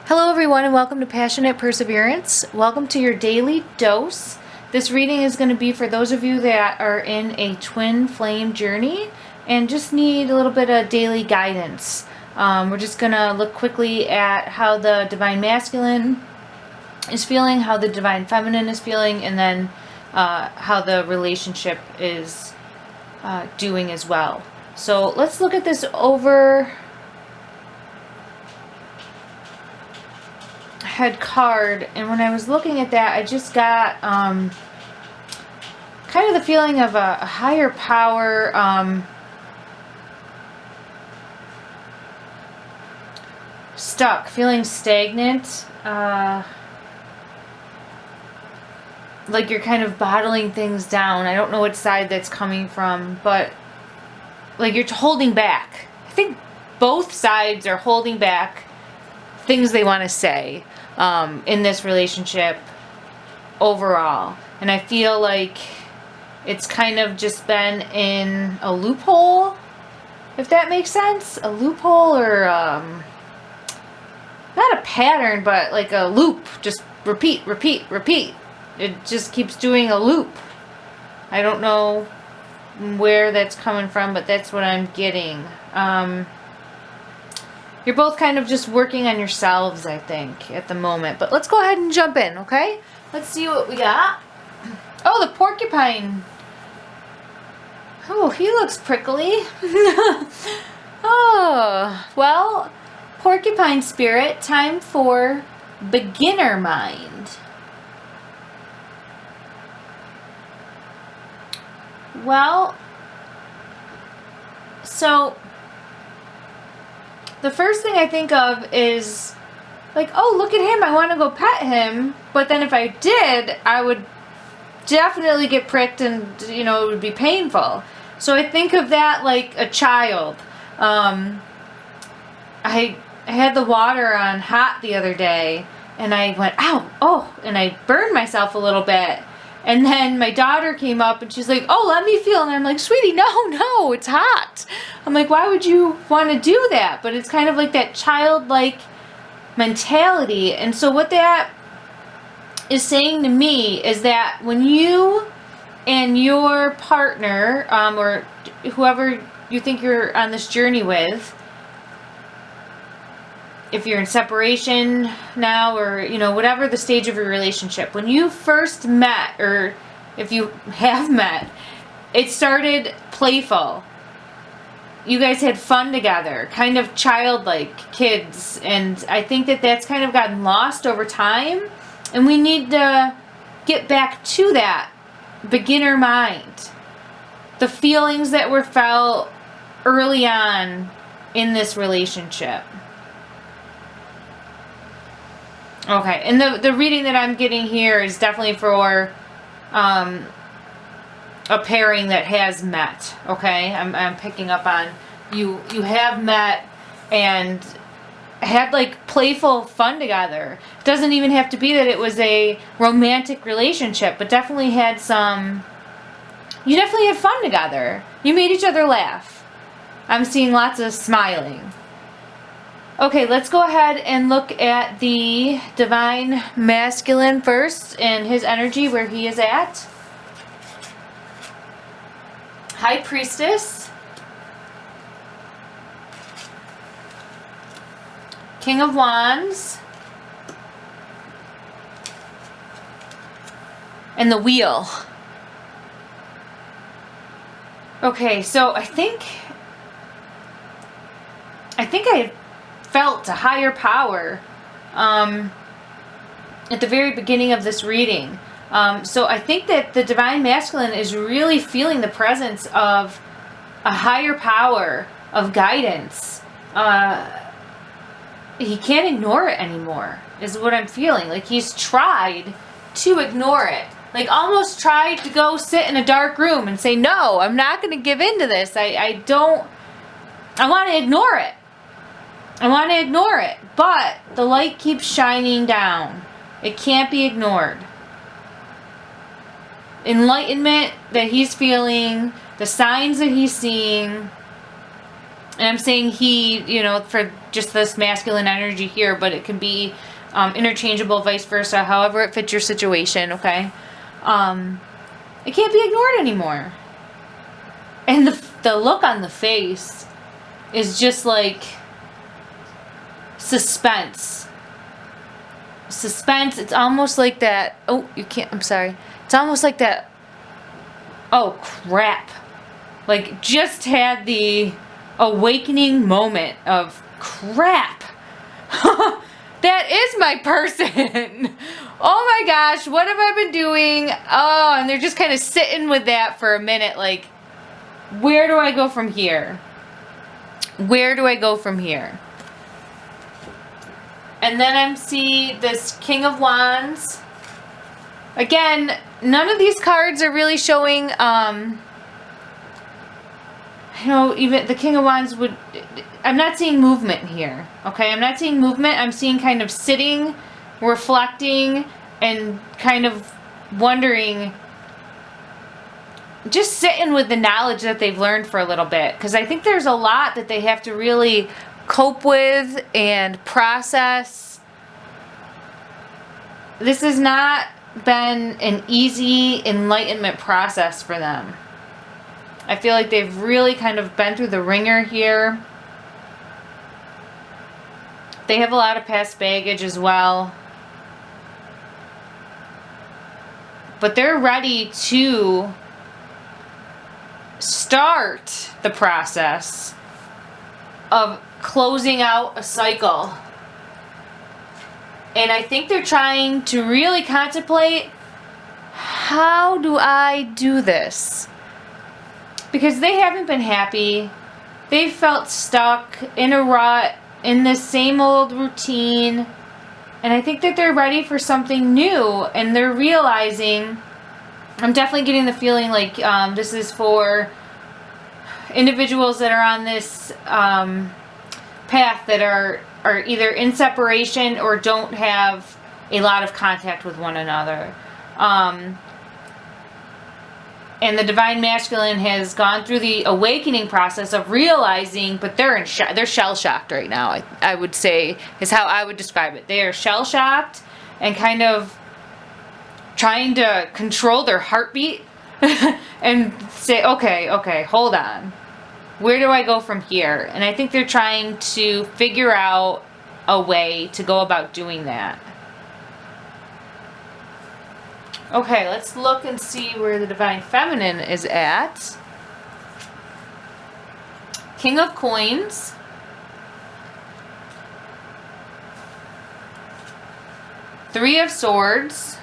Hello everyone and welcome to Passionate Perseverance. Welcome to your daily dose. This reading is going to be for those of you that are in a twin flame journey and just need a little bit of daily guidance. We're just going to look quickly at how the Divine Masculine is feeling, how the Divine Feminine is feeling, and then how the relationship is doing as well. So let's look at this overhead card, and when I was looking at that, I just got kind of the feeling of a higher power, stuck, feeling stagnant, like you're kind of bottling things down. I don't know which side that's coming from, but like you're holding back. I think both sides are holding back things they want to say in this relationship overall. And I feel like it's kind of just been in a loophole, if that makes sense. A loophole, or not a pattern, but like a loop. Just repeat, repeat, repeat. It just keeps doing a loop. I don't know where that's coming from, but that's what I'm getting. You're both kind of just working on yourselves, I think, at the moment. But let's go ahead and jump in, okay? Let's see what we got. Oh, the porcupine. Oh, he looks prickly. Oh, well, porcupine spirit, time for beginner mind. Well, so the first thing I think of is like, oh, look at him, I want to go pet him. But then if I did, I would definitely get pricked and, you know, it would be painful. So I think of that like a child. I had the water on hot the other day and I went, ow, oh, and I burned myself a little bit. And then my daughter came up and she's like, oh, let me feel. And I'm like, sweetie, no, it's hot. I'm like, why would you want to do that? But it's kind of like that childlike mentality. And so what that is saying to me is that when you and your partner, or whoever you think you're on this journey with, if you're in separation now, or, you know, whatever the stage of your relationship, when you first met, or if you have met, it started playful. You guys had fun together, kind of childlike kids. And I think that that's kind of gotten lost over time. And we need to get back to that beginner mind. The feelings that were felt early on in this relationship. Okay, and the reading that I'm getting here is definitely for a pairing that has met. Okay, I'm picking up on you have met and had like playful fun together. It doesn't even have to be that it was a romantic relationship, but definitely had some. You definitely had fun together. You made each other laugh. I'm seeing lots of smiling. Okay, let's go ahead and look at the Divine Masculine first and his energy, where he is at. High Priestess. King of Wands. And the Wheel. Okay, so I think I felt a higher power at the very beginning of this reading. So I think that the Divine Masculine is really feeling the presence of a higher power of guidance. He can't ignore it anymore, is what I'm feeling. Like he's tried to ignore it. Like almost tried to go sit in a dark room and say, no, I'm not going to give in to this. I want to ignore it. I want to ignore it, but the light keeps shining down. It can't be ignored. Enlightenment that he's feeling, the signs that he's seeing, And I'm saying he, you know, for just this masculine energy here, but it can be interchangeable, vice versa, however it fits your situation, okay? It can't be ignored anymore. And the look on the face is just like suspense. Suspense. It's almost like that. Oh, you can't. I'm sorry. It's almost like that. Oh, crap. Like, just had the awakening moment of crap. That is my person. Oh my gosh, what have I been doing? Oh, and they're just kind of sitting with that for a minute. Like, where do I go from here? Where do I go from here? And then I'm see this King of Wands. Again, none of these cards are really showing, you know, even the King of Wands would, I'm not seeing movement here, okay? I'm not seeing movement. I'm seeing kind of sitting, reflecting, and kind of wondering, just sitting with the knowledge that they've learned for a little bit. Because I think there's a lot that they have to really cope with and process. This has not been an easy enlightenment process for them. I feel like they've really kind of been through the ringer here. They have a lot of past baggage as well. But they're ready to start the process of closing out a cycle. And I think they're trying to really contemplate, how do I do this? Because they haven't been happy. They've felt stuck in a rut, in the same old routine. And I think that they're ready for something new. And they're realizing, I'm definitely getting the feeling like this is for individuals that are on this path that are either in separation or don't have a lot of contact with one another. And the Divine Masculine has gone through the awakening process of realizing, but they're shell-shocked right now, I would say, is how I would describe it. They are shell-shocked and kind of trying to control their heartbeat and say, okay, hold on. Where do I go from here? And I think they're trying to figure out a way to go about doing that. Okay, let's look and see where the Divine Feminine is at. King of Coins. Three of Swords.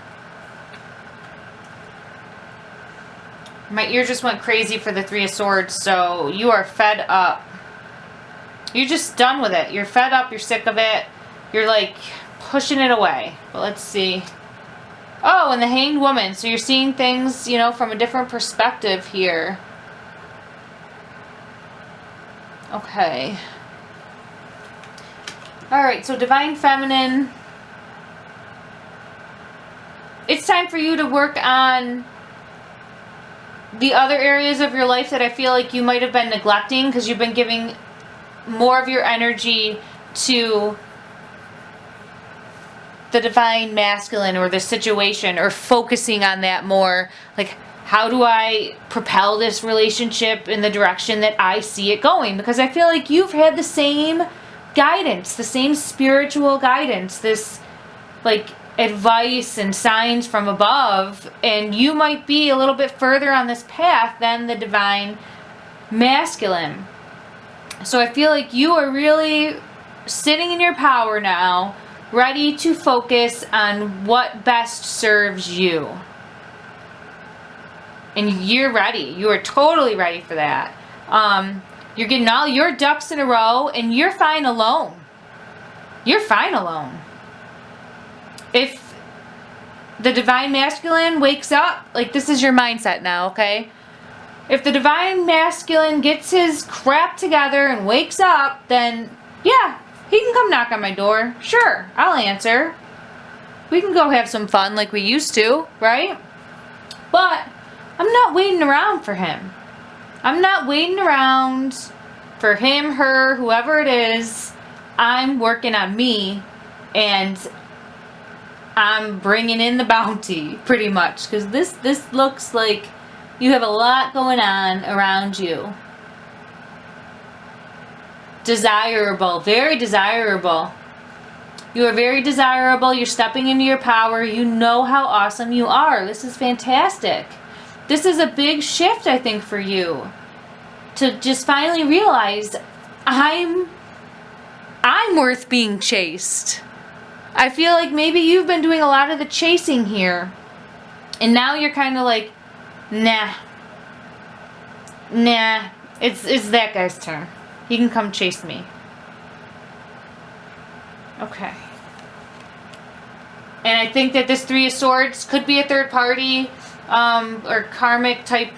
My ear just went crazy for the Three of Swords, so you are fed up. You're just done with it. You're fed up, you're sick of it. You're like pushing it away. But let's see. Oh, and the Hanged Woman. So you're seeing things, you know, from a different perspective here. Okay. Alright, so Divine Feminine. It's time for you to work on the other areas of your life that I feel like you might have been neglecting because you've been giving more of your energy to the Divine Masculine or the situation, or focusing on that more. Like, how do I propel this relationship in the direction that I see it going? Because I feel like you've had the same guidance, the same spiritual guidance, this like advice and signs from above, and you might be a little bit further on this path than the Divine Masculine. So I feel like you are really sitting in your power now, ready to focus on what best serves you. And you're ready. You are totally ready for that. You're getting all your ducks in a row, and you're fine alone. You're fine alone. If the Divine Masculine wakes up, like, this is your mindset now, okay? If the Divine Masculine gets his crap together and wakes up, then yeah, he can come knock on my door. Sure, I'll answer. We can go have some fun like we used to, right? But I'm not waiting around for him. I'm not waiting around for him, her, whoever it is, I'm working on me, and I'm bringing in the bounty, pretty much. Because this looks like you have a lot going on around you. Desirable. Very desirable. You are very desirable. You're stepping into your power. You know how awesome you are. This is fantastic. This is a big shift, I think, for you. To just finally realize, I'm worth being chased. I feel like maybe you've been doing a lot of the chasing here. And now you're kind of like, nah. Nah. It's that guy's turn. He can come chase me. Okay. And I think that this Three of Swords could be a third party or karmic type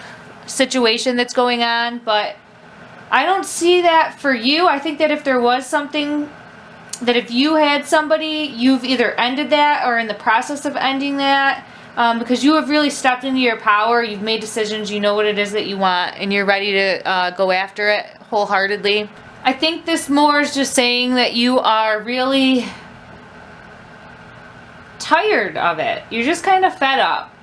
situation that's going on, but I don't see that for you. I think that if there was something, that if you had somebody, you've either ended that or in the process of ending that, because you have really stepped into your power. You've made decisions. You know what it is that you want, and you're ready to go after it wholeheartedly. I think this more is just saying that you are really tired of it. You're just kind of fed up.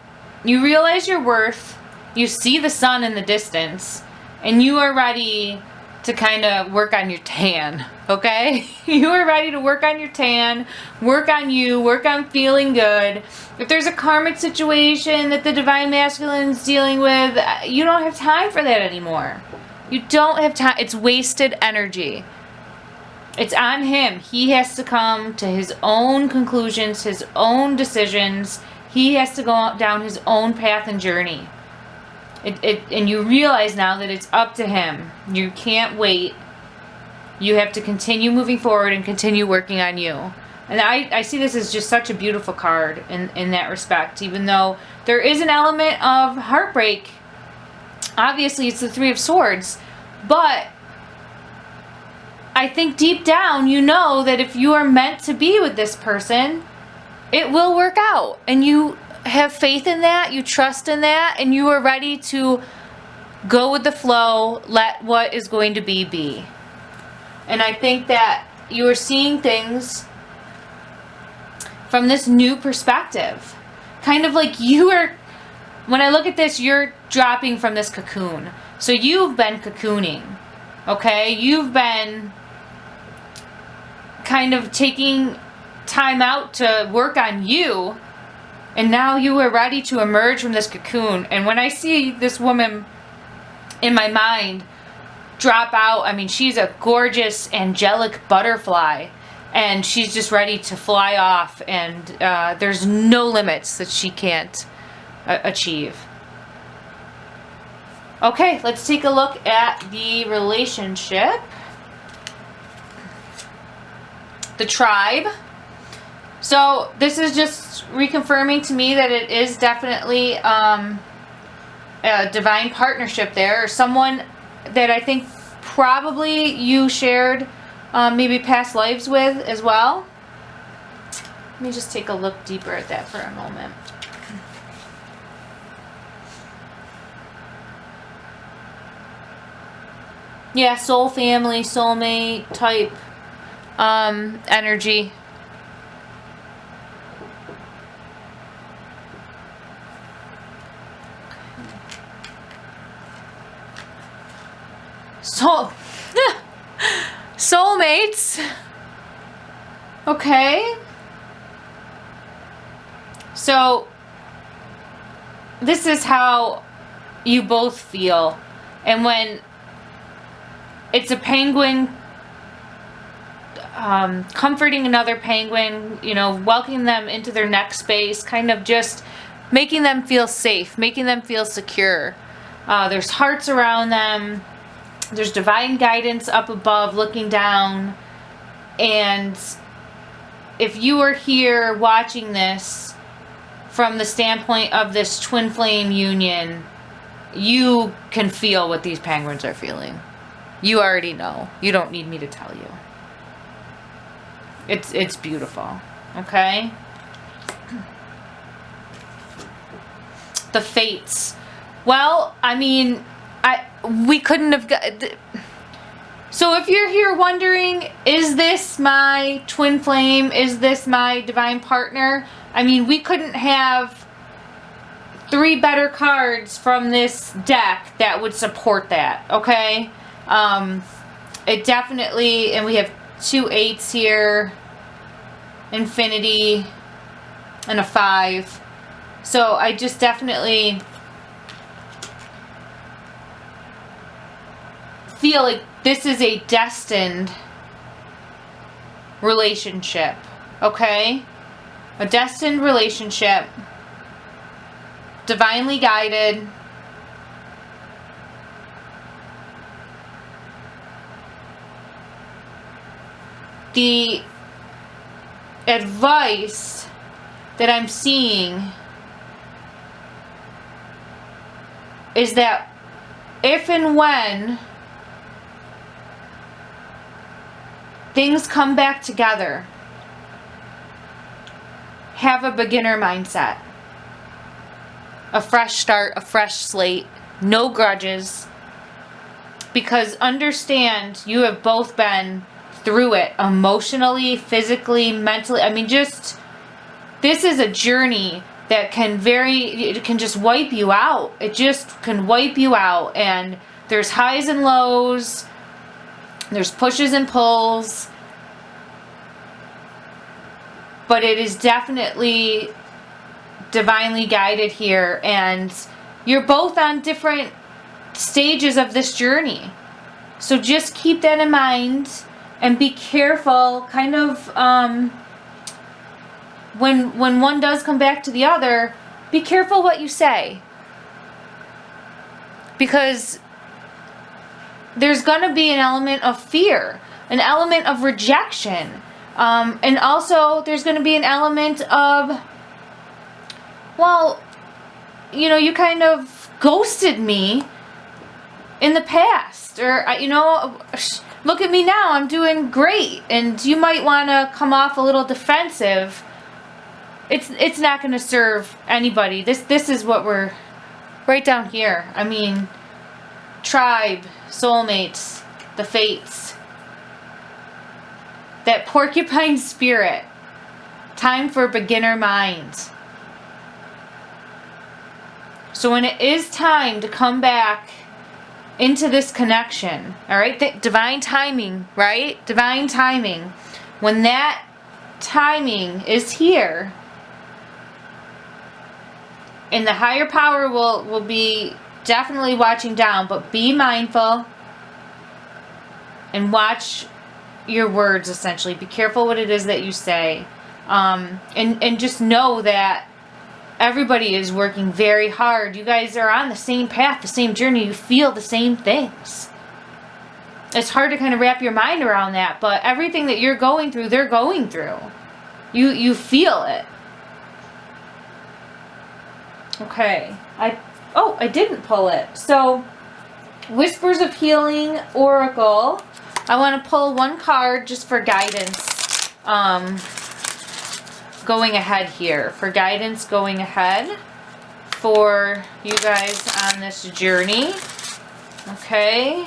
You realize your worth. You see the sun in the distance, and you are ready to kind of work on your tan, okay? You are ready to work on your tan, work on you, work on feeling good. If there's a karmic situation that the Divine Masculine is dealing with, you don't have time for that anymore. You don't have time. It's wasted energy. It's on him. He has to come to his own conclusions, his own decisions. He has to go down his own path and journey. And you realize now that it's up to him. You can't wait. You have to continue moving forward and continue working on you. And I see this as just such a beautiful card in that respect. Even though there is an element of heartbreak. Obviously, it's the Three of Swords. But I think deep down, you know that if you are meant to be with this person, it will work out. And you have faith in that, you trust in that, and you are ready to go with the flow, let what is going to be. And I think that you are seeing things from this new perspective. Kind of like you are, when I look at this, you're dropping from this cocoon. So you've been cocooning, okay? You've been kind of taking time out to work on you. And now you are ready to emerge from this cocoon. And when I see this woman in my mind drop out, I mean, she's a gorgeous, angelic butterfly. And she's just ready to fly off. And there's no limits that she can't achieve. Okay, let's take a look at the relationship. The tribe. So this is just reconfirming to me that it is definitely a divine partnership there, or someone that I think probably you shared maybe past lives with as well. Let me just take a look deeper at that for a moment. Yeah, soul family, soulmate type energy. Soulmates. Okay. So this is how you both feel. And when it's a penguin comforting another penguin, you know, welcoming them into their next space, kind of just making them feel safe, making them feel secure. There's hearts around them. There's divine guidance up above looking down. And if you are here watching this from the standpoint of this twin flame union, you can feel what these penguins are feeling. You already know. You don't need me to tell you. It's beautiful. Okay? The fates. Well, I mean, we couldn't have got... So if you're here wondering, is this my twin flame? Is this my divine partner? I mean, we couldn't have 3 better cards from this deck that would support that, okay? It definitely, and we have 2 8s here, infinity, and a 5. So I just definitely feel like this is a destined relationship, okay? A destined relationship, divinely guided. The advice that I'm seeing is that if and when things come back together, have a beginner mindset. A fresh start, a fresh slate, no grudges. Because understand, you have both been through it emotionally, physically, mentally. I mean, just, this is a journey that it can just wipe you out. It just can wipe you out. And there's highs and lows. There's pushes and pulls. But it is definitely divinely guided here. And you're both on different stages of this journey. So just keep that in mind. And be careful, kind of, when one does come back to the other, be careful what you say. Because there's going to be an element of fear, an element of rejection. And also there's going to be an element of, well, you know, you kind of ghosted me in the past. Or, you know, look at me now, I'm doing great. And you might want to come off a little defensive. It's not going to serve anybody. This is what we're right down here. I mean, tribe, soulmates, the fates. That porcupine spirit. Time for beginner mind. So when it is time to come back into this connection, all right? Divine timing, right? Divine timing. When that timing is here, and the higher power will be definitely watching down, but be mindful and watch your words, essentially. Be careful what it is that you say. And just know that everybody is working very hard. You guys are on the same path, the same journey. You feel the same things. It's hard to kind of wrap your mind around that, but everything that you're going through, they're going through. You feel it. Okay. I didn't pull it. So, Whispers of Healing Oracle. I want to pull one card just for guidance. Going ahead here. For guidance going ahead. For you guys on this journey. Okay.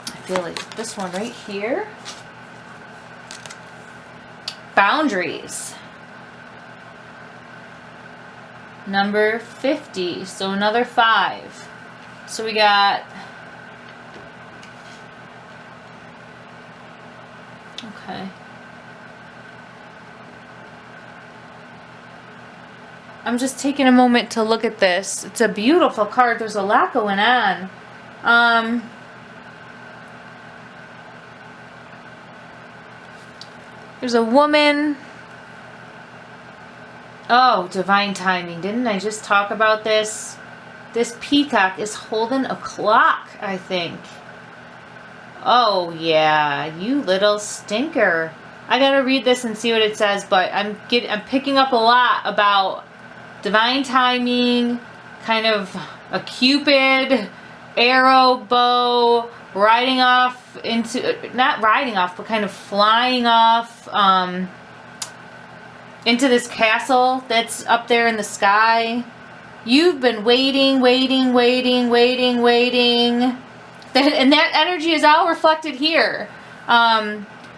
I feel like this one right here. Boundaries. Number 50. So another 5. So we got... Okay. I'm just taking a moment to look at this. It's a beautiful card. There's a lot going on. There's a woman. Oh, divine timing. Didn't I just talk about this? This peacock is holding a clock, I think. Oh, yeah. You little stinker. I gotta read this and see what it says, but I'm picking up a lot about divine timing, kind of a Cupid, arrow, bow, riding off into, not riding off, but kind of flying off into this castle that's up there in the sky. You've been waiting. And that energy is all reflected here.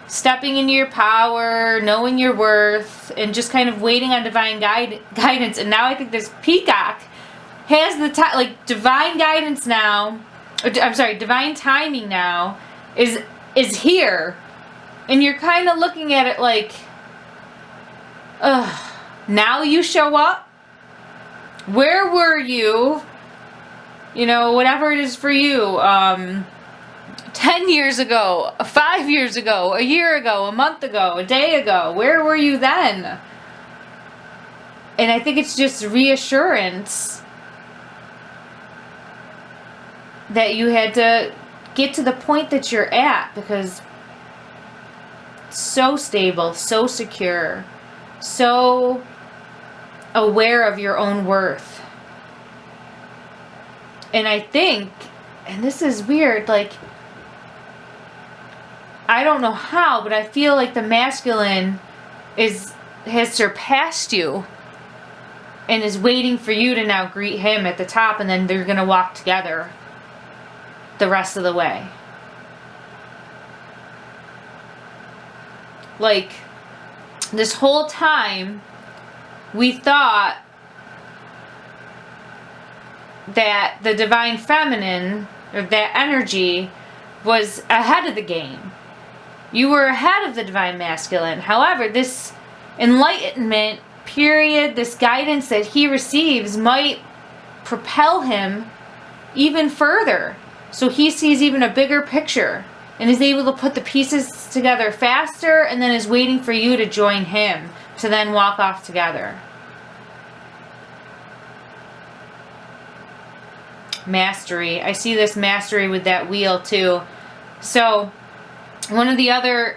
Stepping into your power, knowing your worth, and just kind of waiting on divine guidance. And now I think this peacock has the like divine guidance now. I'm sorry, divine timing now is here, and you're kind of looking at it like, now you show up. Where were you? You know, whatever it is for you. 10 years ago, 5 years ago, a year ago, a month ago, a day ago. Where were you then? And I think it's just reassurance that you had to get to the point that you're at, because so stable, so secure, so aware of your own worth. And I think, and this is weird, like, I don't know how, but I feel like the masculine has surpassed you and is waiting for you to now greet him at the top, and then they're going to walk together the rest of the way. Like, this whole time we thought that the divine feminine, or that energy, was ahead of the game. You were ahead of the divine masculine. However, this enlightenment period, this guidance that he receives, might propel him even further. So he sees even a bigger picture and is able to put the pieces together faster, and then is waiting for you to join him to then walk off together. Mastery. I see this mastery with that wheel too. So one of the other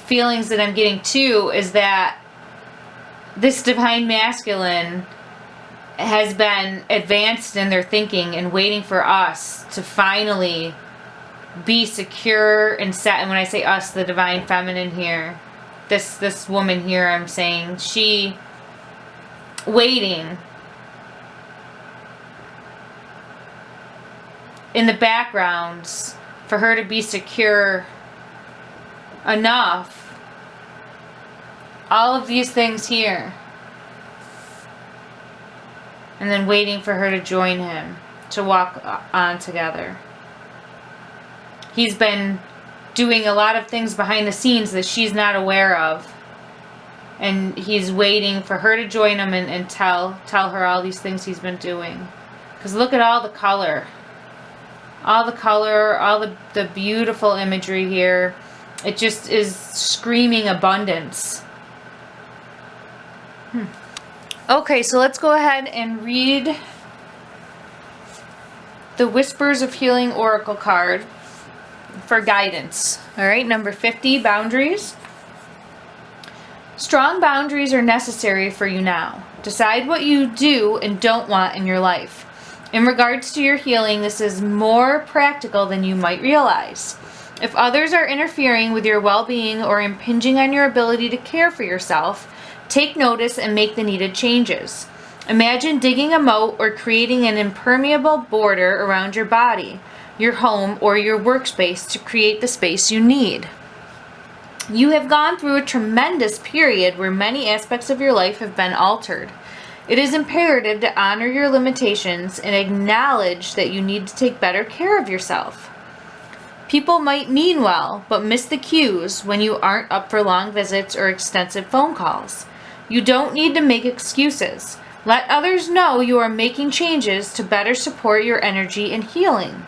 feelings that I'm getting too is that this divine masculine has been advanced in their thinking and waiting for us to finally be secure and set. And when I say us, the divine feminine here, this woman here, I'm saying, she waiting in the backgrounds for her to be secure enough. All of these things here. And then waiting for her to join him, to walk on together. He's been doing a lot of things behind the scenes that she's not aware of. And he's waiting for her to join him and tell her all these things he's been doing. Because look at all the color. All the color, all the beautiful imagery here. It just is screaming abundance. Okay, so let's go ahead and read the Whispers of Healing Oracle card for guidance. Alright, number 50, boundaries. Strong boundaries are necessary for you now. Decide what you do and don't want in your life. In regards to your healing, this is more practical than you might realize. If others are interfering with your well-being or impinging on your ability to care for yourself, take notice and make the needed changes. Imagine digging a moat or creating an impermeable border around your body, your home, or your workspace to create the space you need. You have gone through a tremendous period where many aspects of your life have been altered. It is imperative to honor your limitations and acknowledge that you need to take better care of yourself. People might mean well, but miss the cues when you aren't up for long visits or extensive phone calls. You don't need to make excuses. Let others know you are making changes to better support your energy and healing.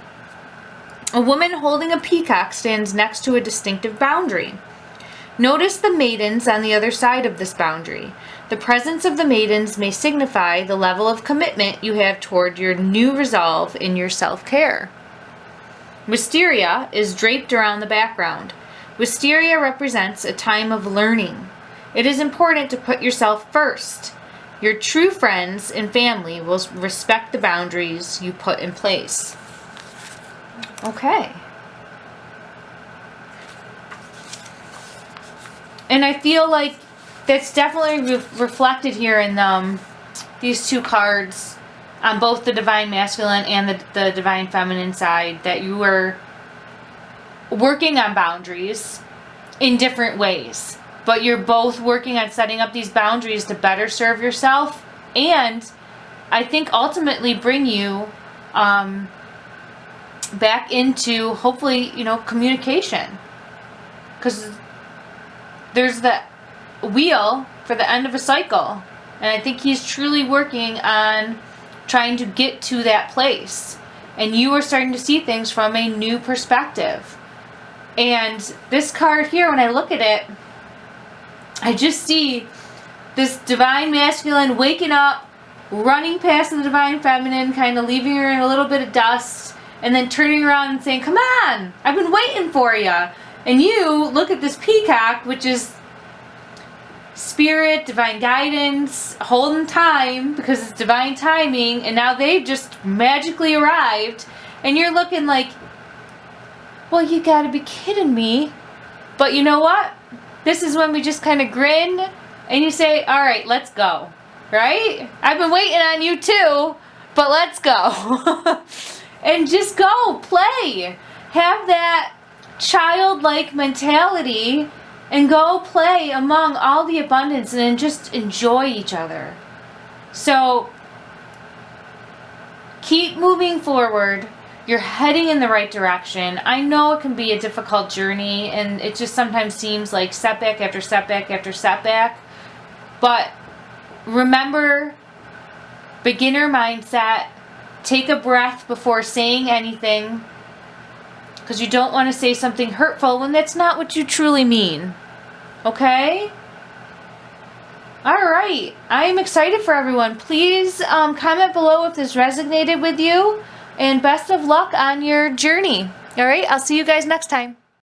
A woman holding a peacock stands next to a distinctive boundary. Notice the maidens on the other side of this boundary. The presence of the maidens may signify the level of commitment you have toward your new resolve in your self-care. Wisteria is draped around the background. Wisteria represents a time of learning. It is important to put yourself first. Your true friends and family will respect the boundaries you put in place. Okay. And I feel like that's definitely reflected here in these two cards. on both the divine masculine and the divine feminine side, that you were working on boundaries in different ways. But you're both working on setting up these boundaries to better serve yourself, and I think ultimately bring you back into, hopefully, communication. Because there's the wheel for the end of a cycle. And I think he's truly working on trying to get to that place. And you are starting to see things from a new perspective. And this card here, when I look at it, I just see this divine masculine waking up, running past the divine feminine, kind of leaving her in a little bit of dust, and then turning around and saying, come on, I've been waiting for you. And you look at this peacock, which is spirit, divine guidance, holding time because it's divine timing, and now they've just magically arrived, and you're looking like, well, you gotta be kidding me. But you know what? This is when we just kind of grin and you say, all right, let's go. Right? I've been waiting on you too, but let's go. And just go, play. Have that childlike mentality and go play among all the abundance and just enjoy each other. So keep moving forward. You're heading in the right direction. I know it can be a difficult journey, and it just sometimes seems like setback after setback after setback. But remember, beginner mindset. Take a breath before saying anything, because you don't want to say something hurtful when that's not what you truly mean. Okay? Alright. I am excited for everyone. Please comment below if this resonated with you. And best of luck on your journey. Alright? I'll see you guys next time.